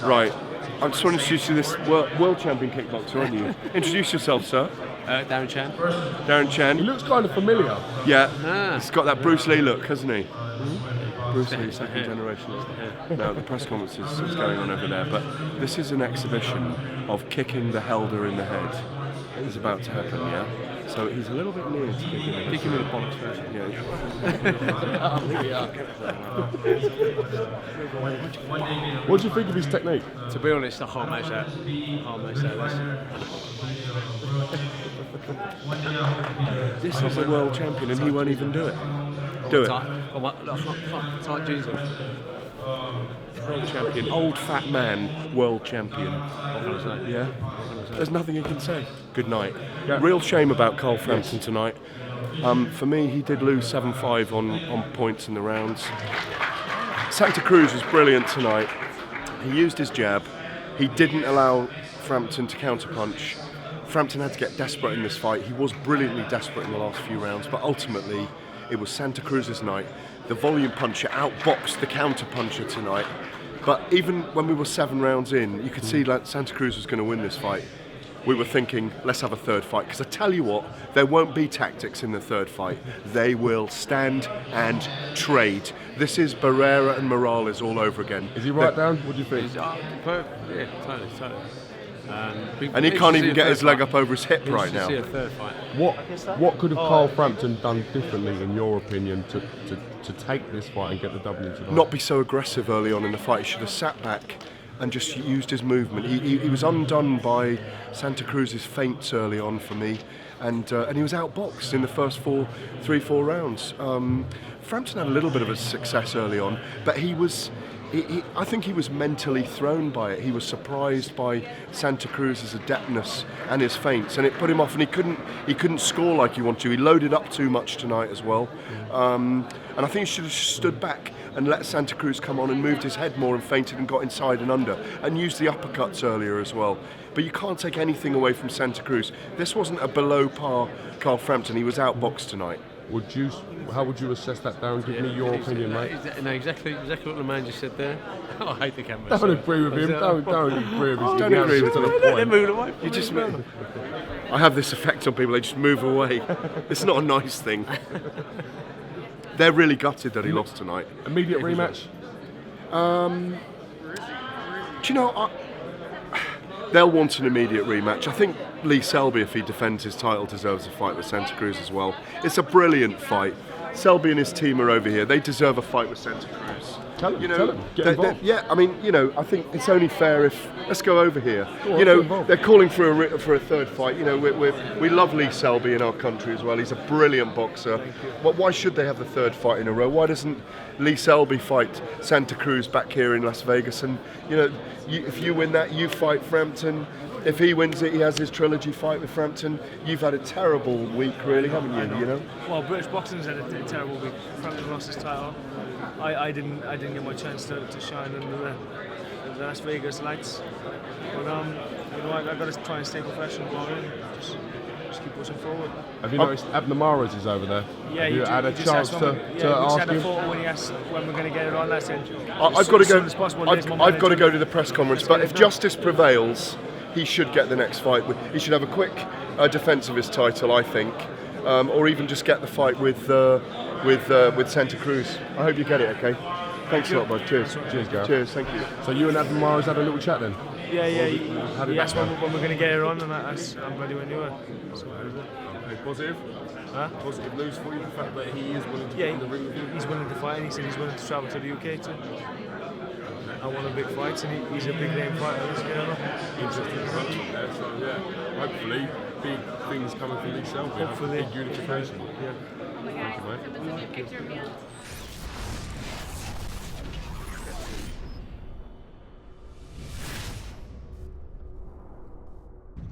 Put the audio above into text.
Right. I just want to introduce you to this world champion kickboxer, aren't you? Introduce yourself, sir. Darren Chan. Darren Chan. He looks kind of familiar. Yeah. He's got that Bruce Lee look, hasn't he? Bruce Lee, second generation. No, the press conference is going on over there, but this is an exhibition of kicking the Helder in the head. It is about to happen, yeah? So he's a little bit near to kicking him. Kick him in the bollocks first. What do you think of his technique? To be honest, I can't match that. This is a world champion and he won't even do it. Do it. Tight jeans on. World champion, old fat man, world champion. What can I say? Yeah? There's nothing you can say. Good night. Yeah. Real shame about Carl Frampton tonight. For me, he did lose 7-5 on points in the rounds. Santa Cruz was brilliant tonight. He used his jab. He didn't allow Frampton to counterpunch. Frampton had to get desperate in this fight. He was brilliantly desperate in the last few rounds, but ultimately it was Santa Cruz's night. The volume puncher outboxed the counter puncher tonight. But even when we were 7 rounds in, you could see like Santa Cruz was going to win this fight. We were thinking, let's have a third fight, because I tell you what, there won't be tactics in the third fight. They will stand and trade. This is Barrera and Morales all over again. Is he right down? What do you think? Yeah, totally. And he can't even get his leg up over his hip right now. See a third fight. What could have Carl Frampton done differently, in your opinion, to take this fight and get the W tonight? Not be so aggressive early on in the fight. He should have sat back and just used his movement. He was undone by Santa Cruz's feints early on for me, and he was outboxed in the first 3-4 rounds. Frampton had a little bit of a success early on, but I think he was mentally thrown by it. He was surprised by Santa Cruz's adeptness and his feints, and it put him off. And he couldn't score like he wanted to. He loaded up too much tonight as well. And I think he should have stood back and let Santa Cruz come on and moved his head more and feinted and got inside and under and used the uppercuts earlier as well. But you can't take anything away from Santa Cruz. This wasn't a below par Carl Frampton. He was outboxed tonight. How would you assess that, Darren? Give me your opinion, mate. No, exactly what the man just said there. I hate the camera. Don't agree with him. Don't agree with him. Don't agree with to the him. point. Move away. You just I have this effect on people. They just move away. It's not a nice thing. They're really gutted that he lost tonight. Immediate rematch? Do you know, they'll want an immediate rematch. I think Lee Selby, if he defends his title, deserves a fight with Santa Cruz as well. It's a brilliant fight. Selby and his team are over here. They deserve a fight with Santa Cruz. Tell him. Get involved. Yeah, I mean, I think it's only fair if let's go over here. Go on, get involved. They're calling for a third fight. We love Lee Selby in our country as well. He's a brilliant boxer. But why should they have the third fight in a row? Why doesn't Lee Selby fight Santa Cruz back here in Las Vegas? And if you win that, you fight Frampton. If he wins it, he has his trilogy fight with Frampton. You've had a terrible week, really, haven't you? Well, British boxing's had a terrible week. Frampton lost his title. I didn't get my chance to shine under the Las Vegas lights. But I got to try and stay professional and just keep pushing forward. Have you noticed Abner Mares is over there? Yeah, Have you had a chance to ask ask him? him? When he asked when we're going to get it on, I said, I've got to go. I've got to go to the press conference. But if justice prevails, he should get the next fight. He should have a quick defence of his title, I think, or even just get the fight with Santa Cruz. I hope you get it. Okay. Thanks a lot, bud. Cheers. Cheers, Gareth. Cheers. Thank you. So you and Abner Mares had a little chat then? Yeah. How did He that asked go? when we're going to get it on, and I'm ready when you are. So that was it. Okay, positive? Huh? Positive news for you, the fact that he is willing to Yeah, get in the ring with you? he's willing to fight, and he said he's willing to travel to the UK too. I want a big fight, and he's a big name fighter. Let's get it on. Interesting development there, so yeah, hopefully big things coming from Lee Selby. Hopefully. Big unification. Yeah. Thank you, mate.